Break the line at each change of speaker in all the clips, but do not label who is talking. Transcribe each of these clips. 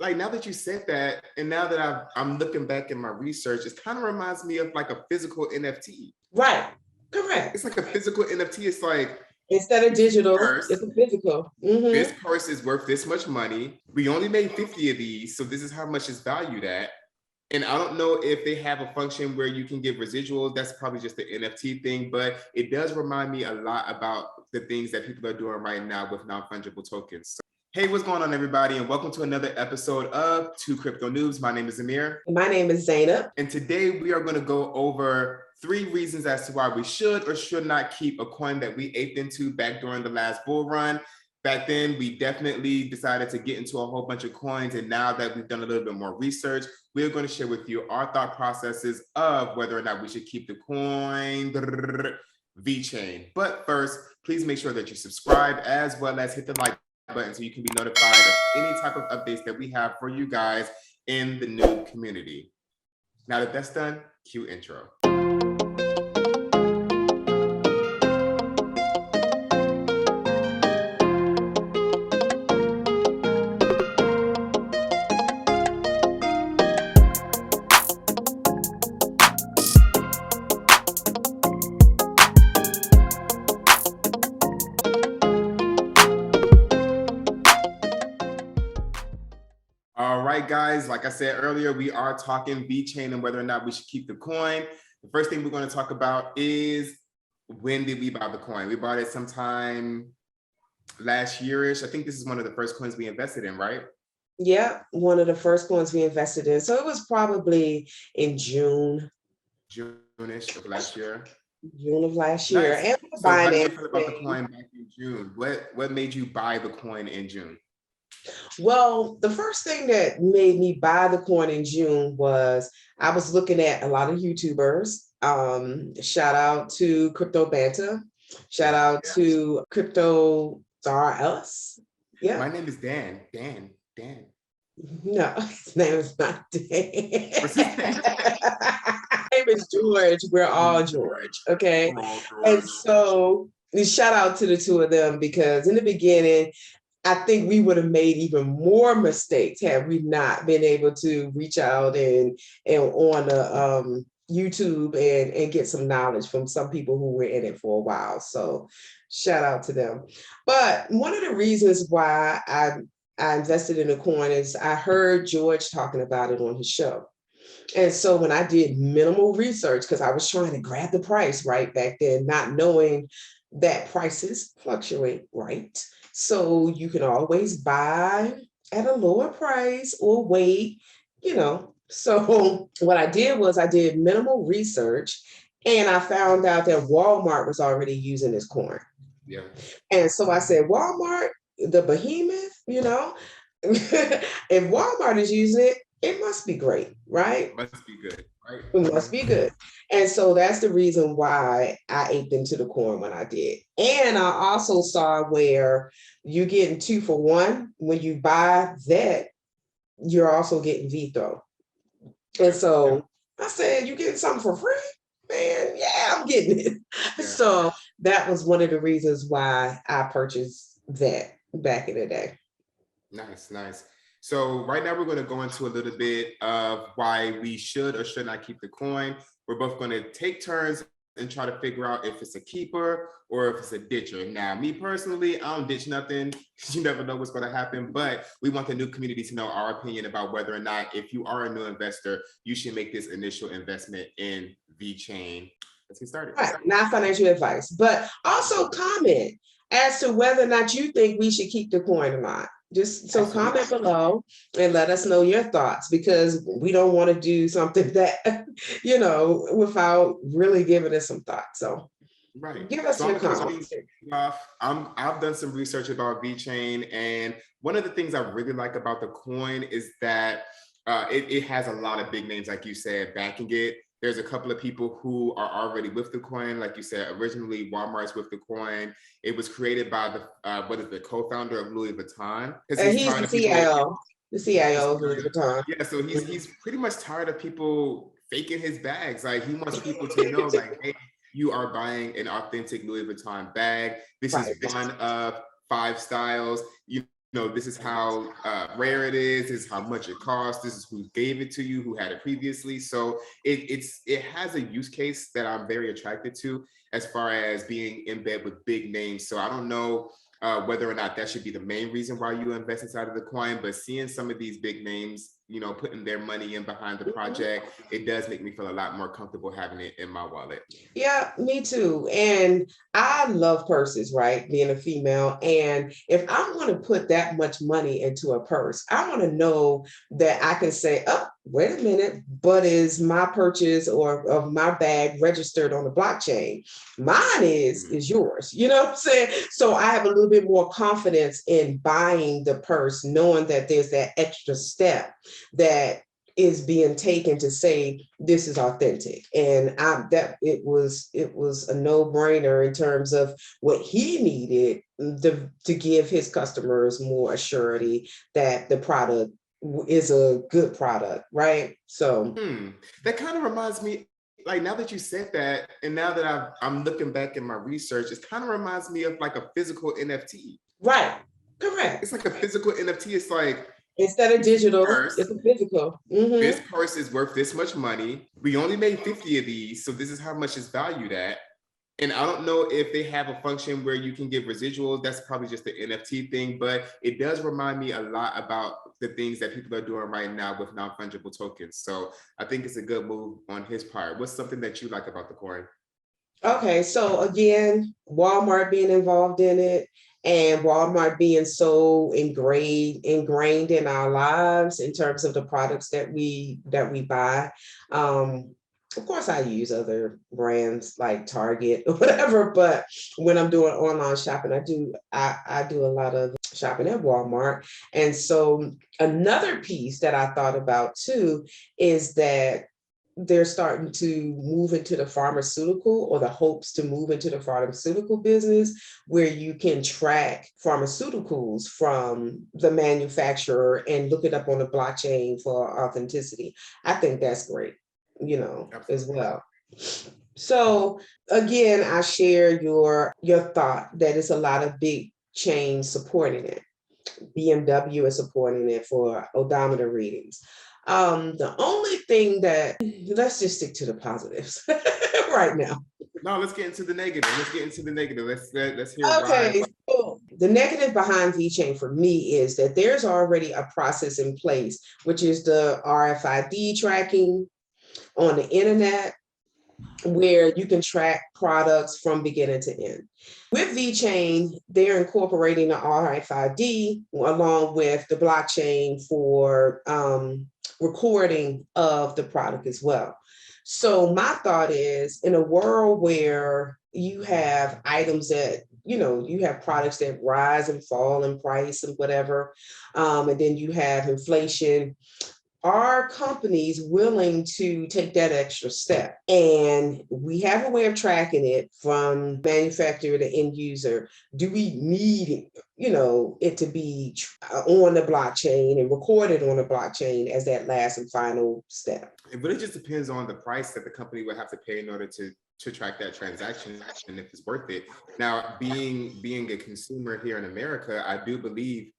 like now that you said that, and now that I'm looking back in my research, it kind of reminds me of like a physical NFT.
Right. Correct.
It's like a physical NFT. It's like,
instead of digital,
purse,
it's a physical.
this purse is worth this much money. We only made 50 of these, so this is how much it's valued at. And I don't know if they have a function where you can get residuals. That's probably just the NFT thing, but it does remind me a lot about the things that people are doing right now with non-fungible tokens. So, hey, what's going on, everybody? And welcome to another episode of Two Crypto Noobs. My name is Amir.
My name is Zainab.
And today we are going to go over 3 reasons as to why we should or should not keep a coin that we aped into back during the last bull run. Back then, we definitely decided to get into a whole bunch of coins. And now that we've done a little bit more research, we're going to share with you our thought processes of whether or not we should keep the coin VeChain. But first, please make sure that you subscribe as well as hit the like button so you can be notified of any type of updates that we have for you guys in the noob community. Now that that's done, cue intro. All right, guys, like I said earlier, we are talking VeChain and whether or not we should keep the coin. The first thing we're going to talk about is when did we buy the coin? We bought it sometime last year-ish. I think this is one of the first coins we invested in, right?
Yeah, one of the first coins we invested in. So it was probably in June.
June-ish of last year.
June of last year.
Nice.
And
so how did you feel about the coin back in June? What made you buy the coin in June?
Well, the first thing that made me buy the coin in June was I was looking at a lot of YouTubers. Shout out to Crypto Banta. Shout out to Crypto Ellis. Yeah.
My name is Dan. Dan.
No, his name is not Dan. What's his name? His name is George. We're all George. Okay. And so shout out to the two of them because in the beginning, I think we would have made even more mistakes had we not been able to reach out and on the YouTube and get some knowledge from some people who were in it for a while. So shout out to them. But one of the reasons why I invested in the coin is I heard George talking about it on his show. And so when I did minimal research, because I was trying to grab the price right back then, not knowing that prices fluctuate, right? So you can always buy at a lower price or wait, So what I did was I did minimal research and I found out that Walmart was already using this coin.
Yeah.
And so I said, Walmart, the behemoth, if Walmart is using it, it must be great, right?
It must be good, right?
It must be good. And so that's the reason why I aped into the coin when I did. And I also saw where you're getting 2 for 1. When you buy that, you're also getting VeThor. And so I said, you getting something for free? Man, yeah, I'm getting it. Yeah. So that was one of the reasons why I purchased that back in the day.
Nice. So right now we're going to go into a little bit of why we should or should not keep the coin. We're both going to take turns and try to figure out if it's a keeper or if it's a ditcher. Now, me personally, I don't ditch nothing. You never know what's going to happen, but we want the new community to know our opinion about whether or not, if you are a new investor, you should make this initial investment in VeChain. Let's get started.
Right, not financial advice, but also comment as to whether or not you think we should keep the coin or not. Just so comment below and let us know your thoughts, because we don't want to do something that, without really giving us some thought. So give us your comments.
I've done some research about VeChain, and one of the things I really like about the coin is that it has a lot of big names, like you said, backing it. There's a couple of people who are already with the coin. Like you said, originally Walmart's with the coin. It was created by the co-founder of Louis Vuitton.
He's the CIO. The CIO of Louis Vuitton.
Yeah, so he's pretty much tired of people faking his bags. Like, he wants people to know, like, hey, you are buying an authentic Louis Vuitton bag. This is one of 5 styles. this is how rare it is, this is how much it costs, this is who gave it to you, who had it previously. So it has a use case that I'm very attracted to as far as being in bed with big names. So I don't know whether or not that should be the main reason why you invest inside of the coin, but seeing some of these big names, putting their money in behind the project, it does make me feel a lot more comfortable having it in my wallet.
Yeah, me too. And I love purses, right? Being a female. And if I'm going to put that much money into a purse, I want to know that I can say, oh, wait a minute, but is my purchase or of my bag registered on the blockchain? Mine is yours. You know what I'm saying? So I have a little bit more confidence in buying the purse, knowing that there's that extra step that is being taken to say this is authentic. And that it was a no-brainer in terms of what he needed to give his customers more assurity that the product is a good product, right? So
that kind of reminds me, like, now that you said that, and now that I'm looking back in my research, it kind of reminds me of like a physical NFT.
Right, correct.
It's like a physical NFT. It's like,
instead of digital, it's a physical.
This purse is worth this much money. We only made 50 of these, so this is how much it's valued at. And I don't know if they have a function where you can give residuals. That's probably just the NFT thing, but it does remind me a lot about the things that people are doing right now with non-fungible tokens. So I think it's a good move on his part. What's something that you like about the coin?
Okay, so again, Walmart being involved in it and Walmart being so ingrained in our lives in terms of the products that we buy. Of course, I use other brands like Target or whatever, but when I'm doing online shopping, I do a lot of shopping at Walmart. And so another piece that I thought about too is that they're starting to move into the pharmaceutical, or the hopes to move into the pharmaceutical business, where you can track pharmaceuticals from the manufacturer and look it up on the blockchain for authenticity. I think that's great, as well. So again, I share your thought that it's a lot of big chains supporting it. BMW is supporting it for odometer readings. The only thing that, let's just stick to the positives right now.
No, let's get into the negative. Let's hear
Okay,
why.
so the negative behind VeChain for me is that there's already a process in place, which is the RFID tracking on the internet, where you can track products from beginning to end. With VeChain, they're incorporating the RFID along with the blockchain for recording of the product as well. So my thought is, in a world where you have items that, you have products that rise and fall in price and whatever, and then you have inflation, are companies willing to take that extra step? And we have a way of tracking it from manufacturer to end user. Do we need, it to be on the blockchain and recorded on the blockchain as that last and final step?
It really just depends on the price that the company would have to pay in order to track that transaction and if it's worth it. Now, being a consumer here in America, I do believe.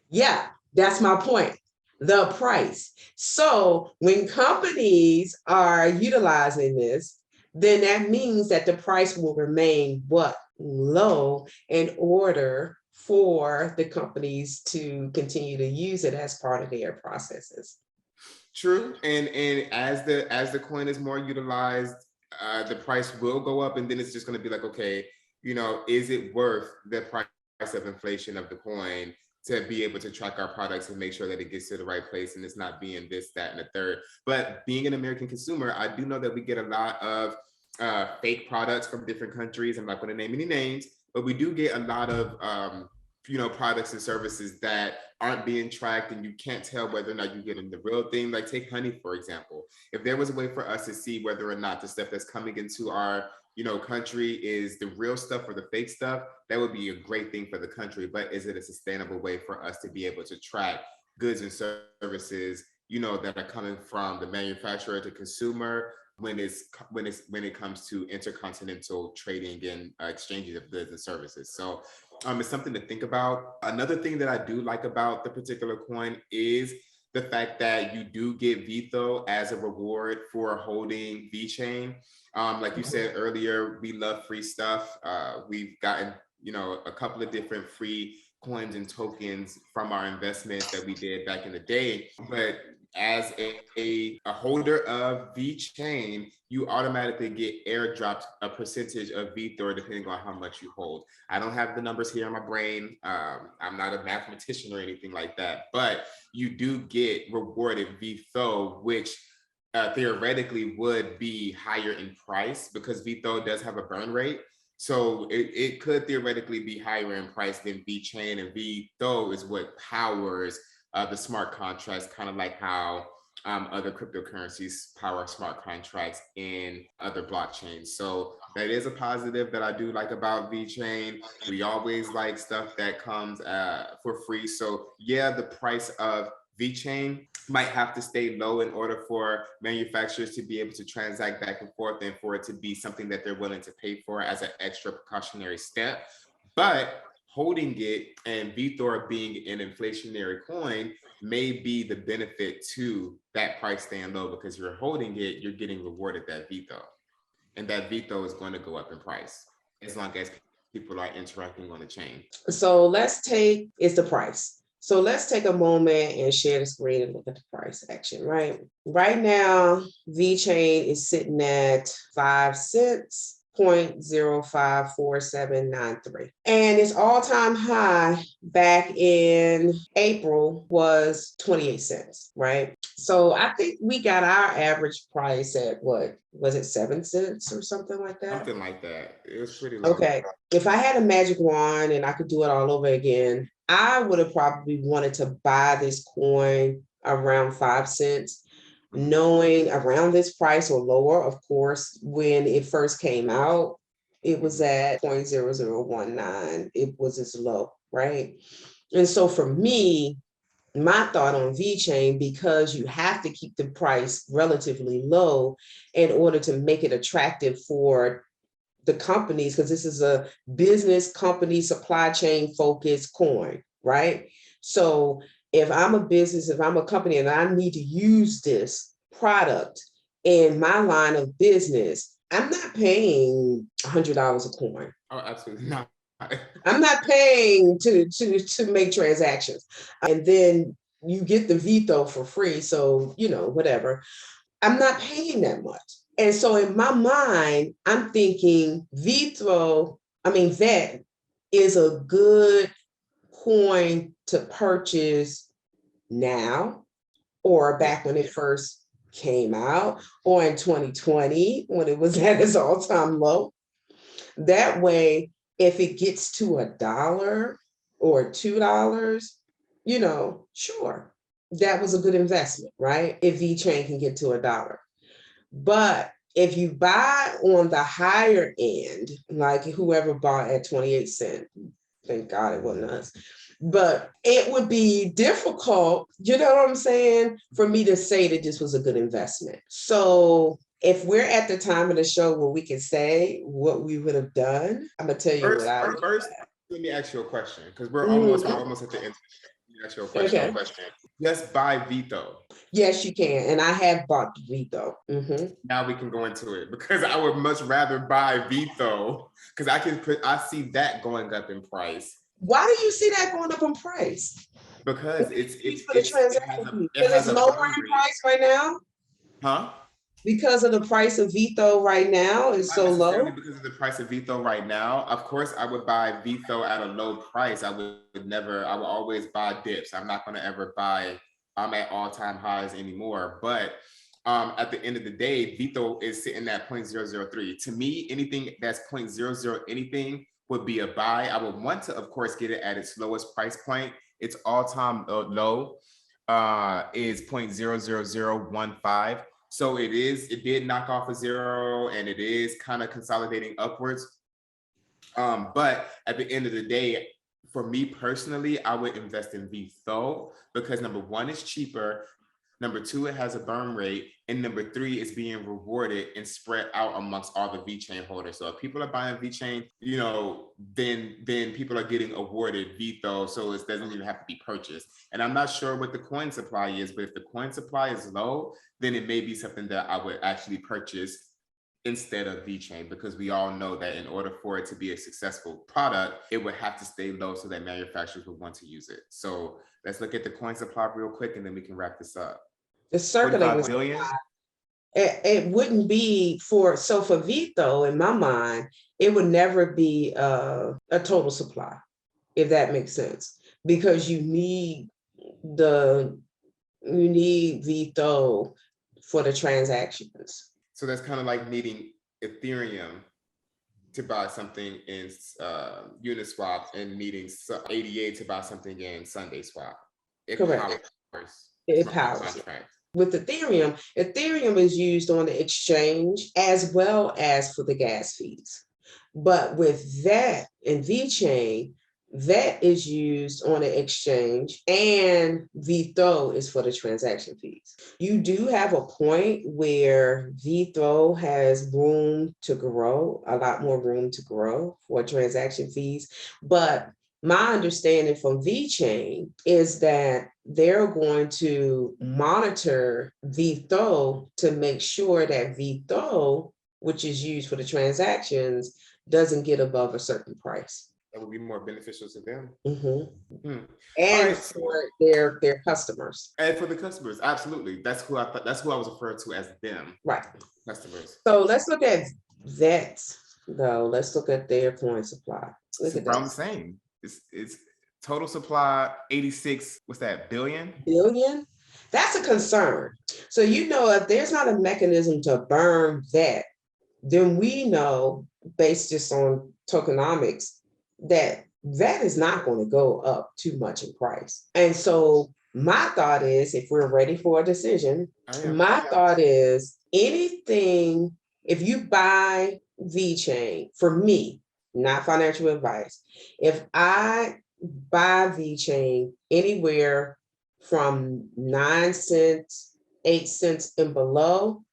Yeah, that's my point. The price. So when companies are utilizing this, then that means that the price will remain low, in order for the companies to continue to use it as part of their processes.
True, and as the coin is more utilized, the price will go up, and then it's just going to be like, okay, is it worth the price of inflation of the coin to be able to track our products and make sure that it gets to the right place and it's not being this, that, and the third. But being an American consumer, I do know that we get a lot of fake products from different countries. I'm not going to name any names, but we do get a lot of products and services that aren't being tracked, and you can't tell whether or not you're getting the real thing. Like, take honey, for example. If there was a way for us to see whether or not the stuff that's coming into our country is the real stuff or the fake stuff, that would be a great thing for the country. But is it a sustainable way for us to be able to track goods and services, that are coming from the manufacturer to consumer when it comes to intercontinental trading and exchanging of goods and services? So It's something to think about. Another thing that I do like about the particular coin is the fact that you do get VeThor as a reward for holding VeChain. Like you said earlier, we love free stuff. We've gotten, a couple of different free coins and tokens from our investments that we did back in the day. But as a holder of VeChain, you automatically get airdropped a percentage of VeThor depending on how much you hold. I don't have the numbers here in my brain. I'm not a mathematician or anything like that, but you do get rewarded VeThor, which theoretically would be higher in price because VeThor does have a burn rate. So it could theoretically be higher in price than VeChain, and VeThor is what powers the smart contracts, kind of like how other cryptocurrencies power smart contracts in other blockchains. So that is a positive that I do like about VeChain. We always like stuff that comes for free. So yeah, the price of VeChain might have to stay low in order for manufacturers to be able to transact back and forth and for it to be something that they're willing to pay for as an extra precautionary step. But holding it and VeThor being an inflationary coin may be the benefit to that price staying low because you're holding it, you're getting rewarded that VeThor. And that VeThor is going to go up in price as long as people are interacting on the chain.
So it's the price. So let's take a moment and share the screen and look at the price action, right? Right now, VeChain is sitting at 5 cents. 0.054793. And its all-time high back in April was 28 cents, right? So I think we got our average price at what? Was it 7 cents or something like that?
Something like that. It was pretty low.
Okay. If I had a magic wand and I could do it all over again, I would have probably wanted to buy this coin around 5 cents. Knowing around this price or lower, of course, when it first came out, it was at 0.0019. It was as low, right? And so for me, my thought on VeChain, because you have to keep the price relatively low in order to make it attractive for the companies, because this is a business company supply chain focused coin, right? So if I'm a business, if I'm a company and I need to use this product in my line of business, I'm not paying $100 a coin.
Oh, absolutely not.
I'm not paying to make transactions. And then you get the VeThor for free. So, whatever. I'm not paying that much. And so in my mind, I'm thinking VET is a good coin to purchase now or back when it first came out or in 2020 when it was at its all-time low. That way, if it gets to $1 or $2, sure, that was a good investment, right? If VeChain can get to $1. But if you buy on the higher end, like whoever bought at 28 cents, thank God it wasn't us, but it would be difficult, you know what I'm saying, for me to say that this was a good investment. So if we're at the time of the show where we can say what we would have done, I'm gonna tell you
first, let me ask you a question because we're almost at the end. Let me ask you a question.
Okay.
Just buy VeThor.
Yes, you can, and I have bought VeThor.
Now we can go into it because I would much rather buy VeThor because I see that going up in price.
Why do you see that going up in price?
Because it's
lower in price right now.
Huh?
Because of the price of VeThor right now is so low.
Because of the price of VeThor right now, of course, I would buy VeThor at a low price. I would always buy dips. I'm not going to ever buy. I'm at all-time highs anymore. But at the end of the day, VeThor is sitting at 0.003. To me, anything that's 0.00 anything would be a buy. I would want to, of course, get it at its lowest price point. Its all-time low is 0.00015. So it did knock off a zero and it is kind of consolidating upwards. But at the end of the day, for me personally, I would invest in VeThor because number one, it's cheaper. Number two, it has a burn rate. And number three, it's being rewarded and spread out amongst all the VeChain holders. So if people are buying VeChain, then people are getting awarded VeThor. So it doesn't even have to be purchased. And I'm not sure what the coin supply is, but if the coin supply is low, then it may be something that I would actually purchase instead of VeChain, because we all know that in order for it to be a successful product, it would have to stay low so that manufacturers would want to use it. So let's look at the coin supply real quick, and then we can wrap this up.
The circulating supply, it wouldn't be for VeThor, in my mind, it would never be a total supply, if that makes sense, because you need VeThor for the transactions.
So that's kind of like needing Ethereum to buy something in Uniswap and needing ADA to buy something in SundaeSwap.
Correct. It powers. With Ethereum is used on the exchange as well as for the gas fees. But with that in VeChain, that is used on the exchange, and VeThor is for the transaction fees. You do have a point where VeThor has room to grow, a lot more room to grow for transaction fees. But my understanding from VeChain is that they're going to monitor VeThor to make sure that VeThor, which is used for the transactions, doesn't get above a certain price.
That would be more beneficial to them.
And for their customers.
And for the customers, absolutely. That's who I was referring to as them.
Right.
Customers.
So let's look at that though. Let's look at their coin supply.
Look at around the same. It's total supply 86, what's that, billion?
Billion? That's a concern. So if there's not a mechanism to burn that, then we know, based just on tokenomics, that is not going to go up too much in price. And so my thought is, if we're ready for a decision, my thought is anything, if you buy VeChain, for me, not financial advice, if I buy VeChain anywhere from 9 cents, 8 cents and below,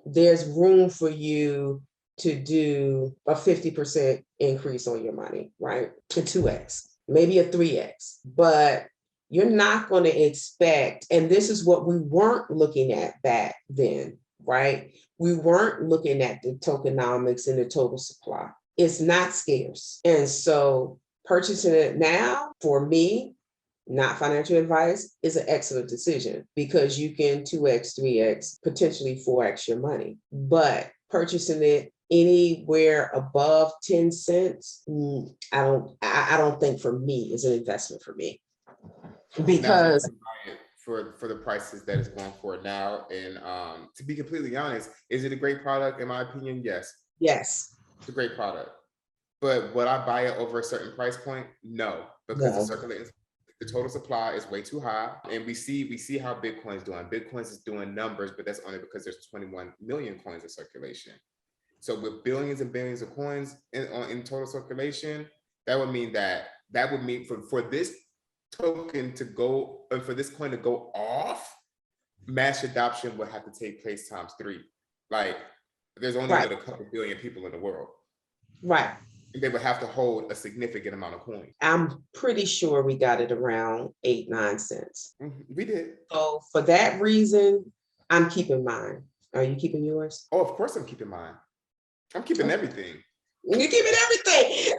there's room for you to do a 50% increase on your money, right? To 2x, maybe a 3x, but you're not going to expect, and this is what we weren't looking at back then, right? We weren't looking at the tokenomics and the total supply. It's not scarce. And so purchasing it now, for me, not financial advice, is an excellent decision, because you can 2x, 3x, potentially 4x your money. But purchasing it anywhere above 10 cents, I don't think for me is an investment for me. Because
for the prices that it's going for now. And to be completely honest, is it a great product? In my opinion, yes.
Yes.
It's a great product. But would I buy it over a certain price point? No, because the total supply is way too high. And we see how Bitcoin's doing. Bitcoin's is doing numbers, but that's only because there's 21 million coins in circulation. So with billions and billions of coins in total circulation, that would mean for this token to go, for this coin to go off, mass adoption would have to take place ×3. Like, there's only a couple billion people in the world.
Right.
They would have to hold a significant amount of coins.
I'm pretty sure we got it around 8, 9 cents.
We did.
So for that reason, I'm keeping mine. Are you keeping yours?
Oh, of course I'm keeping mine. I'm keeping everything.
You're keeping everything.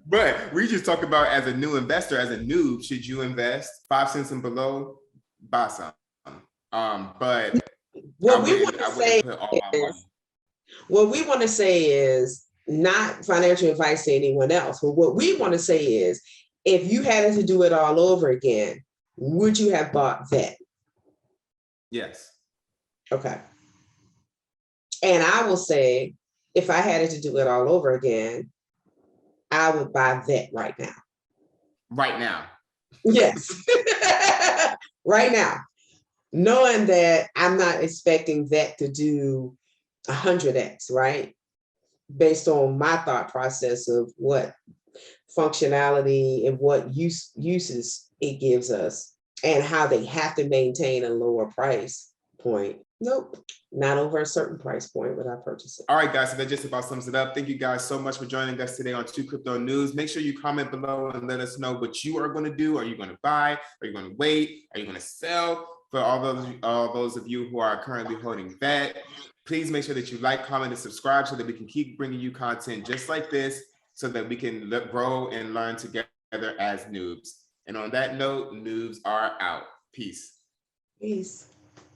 But we just talk about, as a new investor, as a noob, should you invest 5 cents and below? Buy some. But
what we want to say is not financial advice to anyone else, but what we want to say is, if you had to do it all over again, would you have bought that?
Yes.
Okay. And I will say, if I had to do it all over again, I would buy that right now.
Right now.
Yes. Right now. Knowing that I'm not expecting that to do 100x, right? Based on my thought process of what functionality and what uses it gives us. and how they have to maintain a lower price point. Nope, not over a certain price point would I purchase it.
All right, guys, so that just about sums it up. Thank you guys so much for joining us today on 2 Crypto News. Make sure you comment below and let us know what you are going to do. Are you going to buy? Are you going to wait? Are you going to sell? For all those of you who are currently holding VET, please make sure that you like, comment, and subscribe so that we can keep bringing you content just like this so that we can grow and learn together as noobs. And on that note, noobs are out. Peace.
Peace.